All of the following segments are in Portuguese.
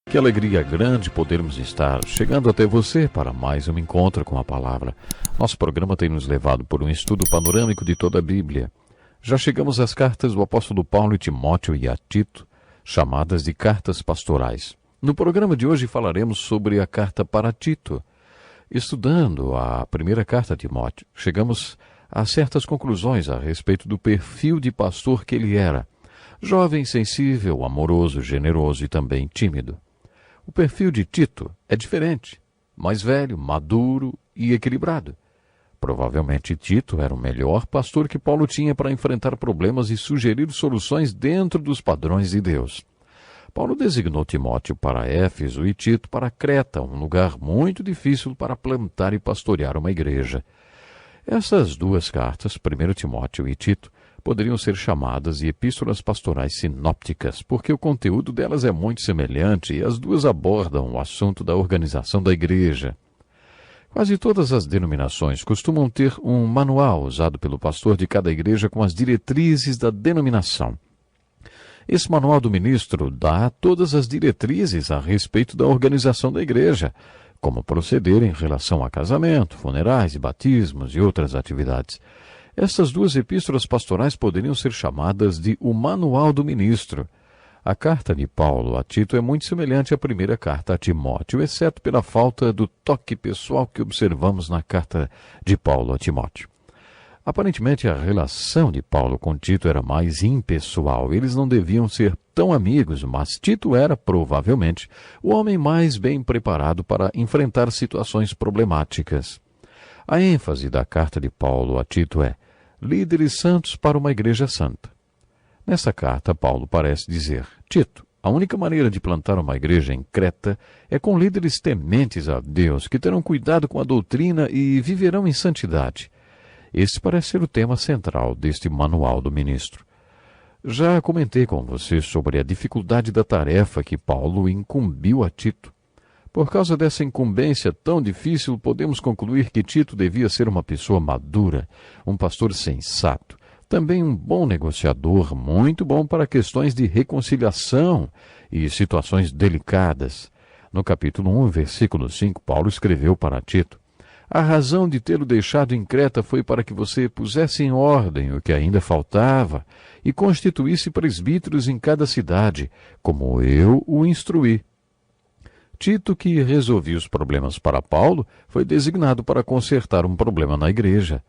Que alegria grande podermos estar chegando até você para mais um encontro com a palavra. Nosso programa tem nos levado por um estudo panorâmico de toda a Bíblia. Já chegamos às cartas do apóstolo Paulo e Timóteo e a Tito, chamadas de cartas pastorais. No programa de hoje falaremos sobre a carta para Tito. Estudando a primeira carta a Timóteo, chegamos a certas conclusões a respeito do perfil de pastor que ele era. Jovem, sensível, amoroso, generoso e também tímido. O perfil de Tito é diferente, mais velho, maduro e equilibrado. Provavelmente Tito era o melhor pastor que Paulo tinha para enfrentar problemas e sugerir soluções dentro dos padrões de Deus. Paulo designou Timóteo para Éfeso e Tito para Creta, um lugar muito difícil para plantar e pastorear uma igreja. Essas duas cartas, 1 Timóteo e Tito, poderiam ser chamadas de epístolas pastorais sinópticas, porque o conteúdo delas é muito semelhante e as duas abordam o assunto da organização da igreja. Quase todas as denominações costumam ter um manual usado pelo pastor de cada igreja com as diretrizes da denominação. Esse manual do ministro dá todas as diretrizes a respeito da organização da igreja, como proceder em relação a casamento, funerais e batismos e outras atividades. Estas duas epístolas pastorais poderiam ser chamadas de o Manual do Ministro. A carta de Paulo a Tito é muito semelhante à primeira carta a Timóteo, exceto pela falta do toque pessoal que observamos na carta de Paulo a Timóteo. Aparentemente, a relação de Paulo com Tito era mais impessoal. Eles não deviam ser tão amigos, mas Tito era, provavelmente, o homem mais bem preparado para enfrentar situações problemáticas. A ênfase da carta de Paulo a Tito é líderes santos para uma igreja santa. Nessa carta, Paulo parece dizer: Tito, a única maneira de plantar uma igreja em Creta é com líderes tementes a Deus, que terão cuidado com a doutrina e viverão em santidade. Esse parece ser o tema central deste manual do ministro. Já comentei com você sobre a dificuldade da tarefa que Paulo incumbiu a Tito. Por causa dessa incumbência tão difícil, podemos concluir que Tito devia ser uma pessoa madura, um pastor sensato, também um bom negociador, muito bom para questões de reconciliação e situações delicadas. No capítulo 1, versículo 5, Paulo escreveu para Tito: a razão de tê-lo deixado em Creta foi para que você pusesse em ordem o que ainda faltava e constituísse presbíteros em cada cidade, como eu o instruí. Tito, que resolvia os problemas para Paulo, foi designado para consertar um problema na igreja.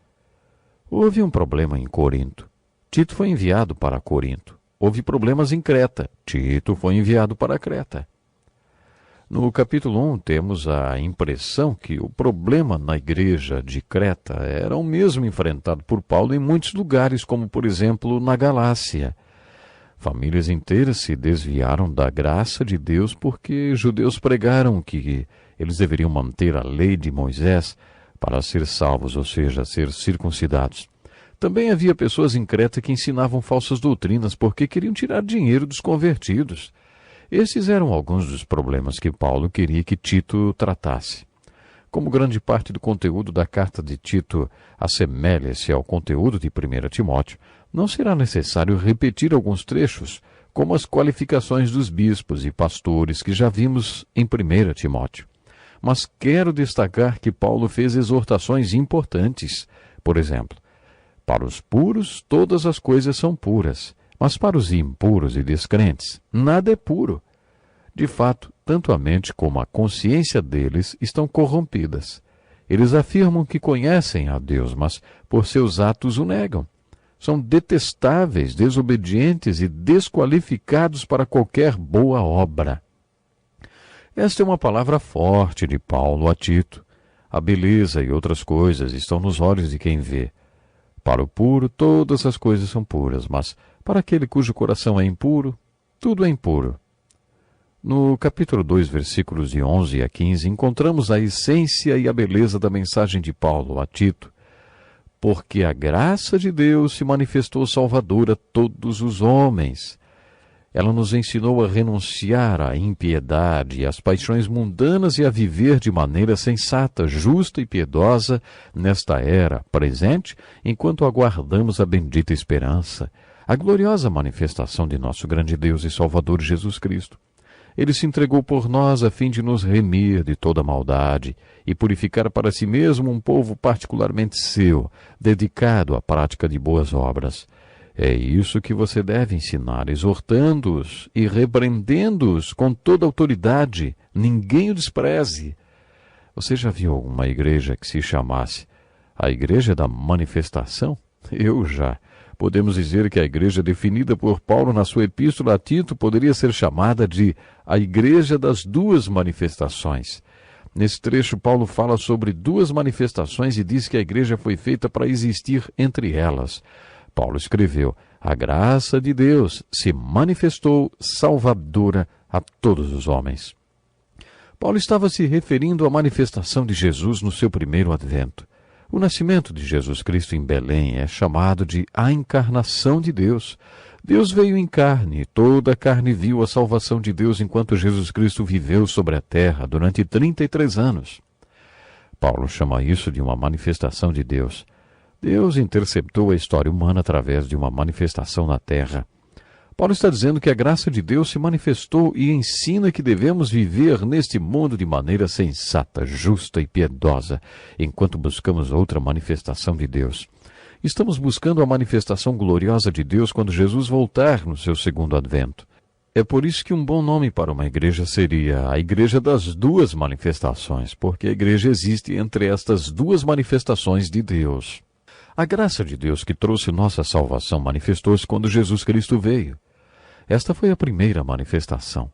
Houve um problema em Corinto. Tito foi enviado para Corinto. Houve problemas em Creta. Tito foi enviado para Creta. No capítulo 1, temos a impressão que o problema na igreja de Creta era o mesmo enfrentado por Paulo em muitos lugares, como, por exemplo, na Galácia. Famílias inteiras se desviaram da graça de Deus porque judeus pregaram que eles deveriam manter a lei de Moisés para ser salvos, ou seja, ser circuncidados. Também havia pessoas em Creta que ensinavam falsas doutrinas porque queriam tirar dinheiro dos convertidos. Esses eram alguns dos problemas que Paulo queria que Tito tratasse. Como grande parte do conteúdo da carta de Tito assemelha-se ao conteúdo de 1 Timóteo, não será necessário repetir alguns trechos, como as qualificações dos bispos e pastores que já vimos em 1 Timóteo. Mas quero destacar que Paulo fez exortações importantes. Por exemplo, para os puros todas as coisas são puras, mas para os impuros e descrentes nada é puro. De fato, tanto a mente como a consciência deles estão corrompidas. Eles afirmam que conhecem a Deus, mas por seus atos o negam. São detestáveis, desobedientes e desqualificados para qualquer boa obra. Esta é uma palavra forte de Paulo a Tito. A beleza e outras coisas estão nos olhos de quem vê. Para o puro, todas as coisas são puras, mas para aquele cujo coração é impuro, tudo é impuro. No capítulo 2, versículos de 11 a 15, encontramos a essência e a beleza da mensagem de Paulo a Tito. Porque a graça de Deus se manifestou salvadora a todos os homens. Ela nos ensinou a renunciar à impiedade e às paixões mundanas e a viver de maneira sensata, justa e piedosa nesta era presente, enquanto aguardamos a bendita esperança, a gloriosa manifestação de nosso grande Deus e Salvador Jesus Cristo. Ele se entregou por nós a fim de nos remir de toda maldade e purificar para si mesmo um povo particularmente seu, dedicado à prática de boas obras. É isso que você deve ensinar, exortando-os e repreendendo-os com toda autoridade. Ninguém o despreze. Você já viu alguma igreja que se chamasse a Igreja da Manifestação? Eu já. Podemos dizer que a igreja definida por Paulo na sua epístola a Tito poderia ser chamada de a Igreja das Duas Manifestações. Nesse trecho, Paulo fala sobre duas manifestações e diz que a igreja foi feita para existir entre elas. Paulo escreveu: a graça de Deus se manifestou salvadora a todos os homens. Paulo estava se referindo à manifestação de Jesus no seu primeiro advento. O nascimento de Jesus Cristo em Belém é chamado de a encarnação de Deus. Deus veio em carne, toda a carne viu a salvação de Deus enquanto Jesus Cristo viveu sobre a terra durante 33 anos. Paulo chama isso de uma manifestação de Deus. Deus interceptou a história humana através de uma manifestação na terra. Paulo está dizendo que a graça de Deus se manifestou e ensina que devemos viver neste mundo de maneira sensata, justa e piedosa, enquanto buscamos outra manifestação de Deus. Estamos buscando a manifestação gloriosa de Deus quando Jesus voltar no seu segundo advento. É por isso que um bom nome para uma igreja seria a Igreja das Duas Manifestações, porque a igreja existe entre estas duas manifestações de Deus. A graça de Deus que trouxe nossa salvação manifestou-se quando Jesus Cristo veio. Esta foi a primeira manifestação.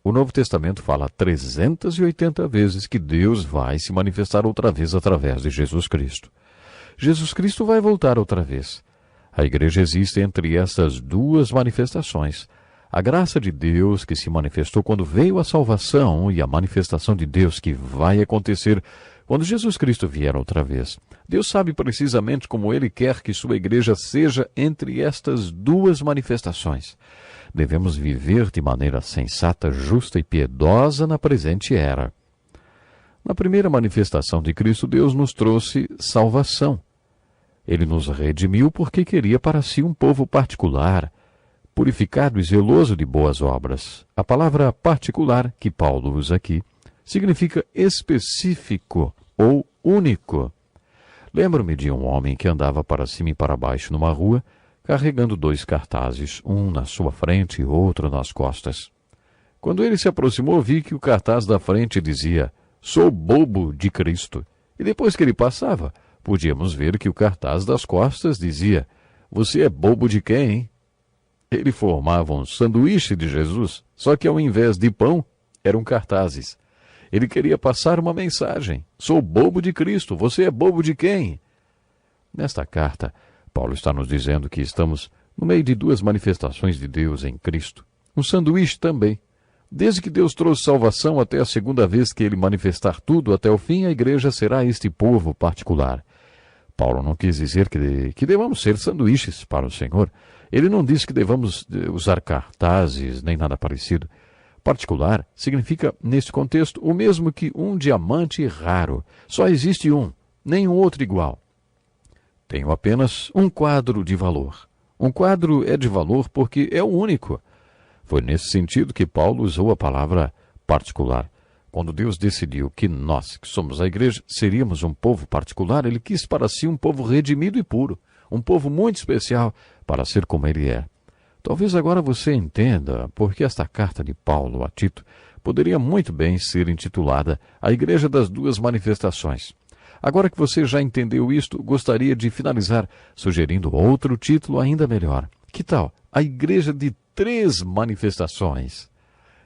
O Novo Testamento fala 380 vezes que Deus vai se manifestar outra vez através de Jesus Cristo. Jesus Cristo vai voltar outra vez. A igreja existe entre estas duas manifestações. A graça de Deus que se manifestou quando veio a salvação e a manifestação de Deus que vai acontecer quando Jesus Cristo vier outra vez. Deus sabe precisamente como Ele quer que sua igreja seja entre estas duas manifestações. Devemos viver de maneira sensata, justa e piedosa na presente era. Na primeira manifestação de Cristo, Deus nos trouxe salvação. Ele nos redimiu porque queria para si um povo particular, purificado e zeloso de boas obras. A palavra particular, que Paulo usa aqui, significa específico ou único. Lembro-me de um homem que andava para cima e para baixo numa rua, carregando dois cartazes, um na sua frente e outro nas costas. Quando ele se aproximou, vi que o cartaz da frente dizia: "Sou bobo de Cristo." E depois que ele passava, podíamos ver que o cartaz das costas dizia: "Você é bobo de quem, hein?" Ele formava um sanduíche de Jesus, só que ao invés de pão, eram cartazes. Ele queria passar uma mensagem: "Sou bobo de Cristo, você é bobo de quem?" Nesta carta, Paulo está nos dizendo que estamos no meio de duas manifestações de Deus em Cristo. Um sanduíche também. Desde que Deus trouxe salvação até a segunda vez que Ele manifestar tudo até o fim, a igreja será este povo particular. Paulo não quis dizer que devamos ser sanduíches para o Senhor. Ele não disse que devamos usar cartazes, nem nada parecido. Particular significa, neste contexto, o mesmo que um diamante raro. Só existe um, nenhum outro igual. Tenho apenas um quadro de valor. Um quadro é de valor porque é o único. Foi nesse sentido que Paulo usou a palavra particular. Quando Deus decidiu que nós, que somos a igreja, seríamos um povo particular, Ele quis para si um povo redimido e puro, um povo muito especial para ser como Ele é. Talvez agora você entenda porque esta carta de Paulo a Tito poderia muito bem ser intitulada A Igreja das Duas Manifestações. Agora que você já entendeu isto, gostaria de finalizar sugerindo outro título ainda melhor. Que tal? A Igreja de Três Manifestações.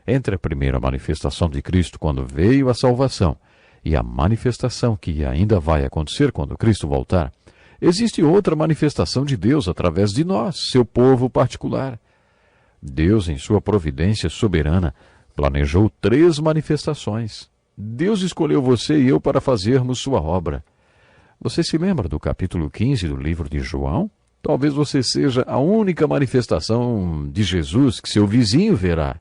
Entre a primeira manifestação de Cristo quando veio a salvação e a manifestação que ainda vai acontecer quando Cristo voltar, existe outra manifestação de Deus através de nós, seu povo particular. Deus, em sua providência soberana, planejou três manifestações. Deus escolheu você e eu para fazermos sua obra. Você se lembra do capítulo 15 do livro de João? Talvez você seja a única manifestação de Jesus que seu vizinho verá.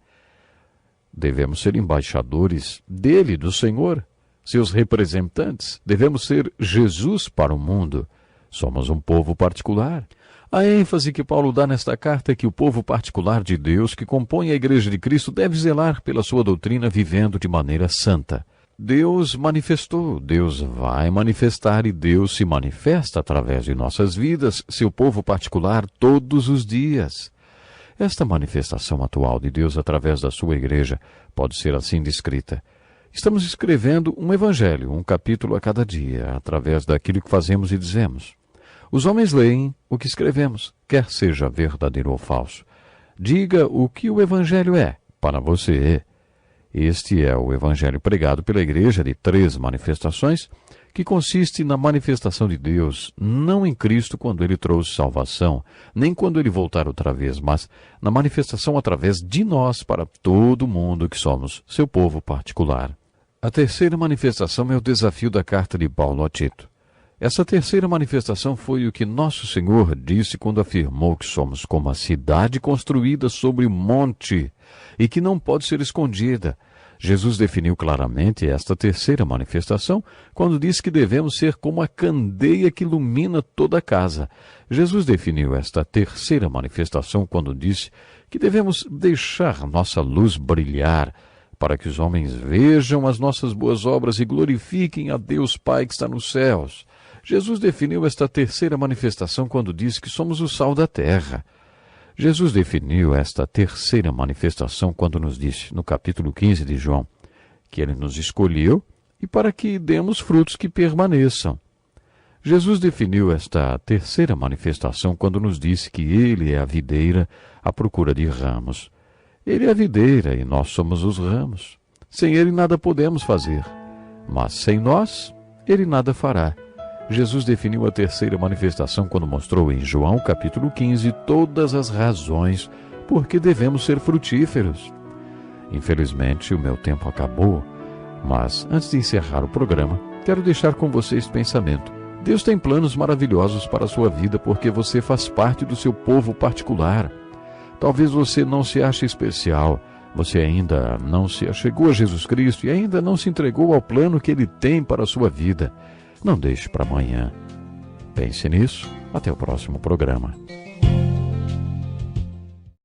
Devemos ser embaixadores dele, do Senhor, seus representantes. Devemos ser Jesus para o mundo. Somos um povo particular. A ênfase que Paulo dá nesta carta é que o povo particular de Deus, que compõe a Igreja de Cristo, deve zelar pela sua doutrina vivendo de maneira santa. Deus manifestou, Deus vai manifestar e Deus se manifesta através de nossas vidas, seu povo particular, todos os dias. Esta manifestação atual de Deus através da sua Igreja pode ser assim descrita. Estamos escrevendo um evangelho, um capítulo a cada dia, através daquilo que fazemos e dizemos. Os homens leem o que escrevemos, quer seja verdadeiro ou falso. Diga o que o evangelho é para você. Este é o evangelho pregado pela Igreja de 3 manifestações, que consiste na manifestação de Deus, não em Cristo quando ele trouxe salvação, nem quando ele voltar outra vez, mas na manifestação através de nós para todo mundo que somos seu povo particular. A terceira manifestação é o desafio da carta de Paulo a Tito. Essa terceira manifestação foi o que nosso Senhor disse quando afirmou que somos como a cidade construída sobre um monte e que não pode ser escondida. Jesus definiu claramente esta terceira manifestação quando disse que devemos ser como a candeia que ilumina toda a casa. Jesus definiu esta terceira manifestação quando disse que devemos deixar nossa luz brilhar para que os homens vejam as nossas boas obras e glorifiquem a Deus Pai que está nos céus. Jesus definiu esta terceira manifestação quando disse que somos o sal da terra. Jesus definiu esta terceira manifestação quando nos disse, no capítulo 15 de João, que ele nos escolheu e para que demos frutos que permaneçam. Jesus definiu esta terceira manifestação quando nos disse que ele é a videira à procura de ramos. Ele é a videira e nós somos os ramos. Sem ele nada podemos fazer, mas sem nós ele nada fará. Jesus definiu a terceira manifestação quando mostrou em João capítulo 15 todas as razões por que devemos ser frutíferos. Infelizmente, o meu tempo acabou, mas antes de encerrar o programa, quero deixar com vocês este pensamento. Deus tem planos maravilhosos para a sua vida porque você faz parte do seu povo particular. Talvez você não se ache especial, você ainda não se achegou a Jesus Cristo e ainda não se entregou ao plano que Ele tem para a sua vida. Não deixe para amanhã. Pense nisso. Até o próximo programa.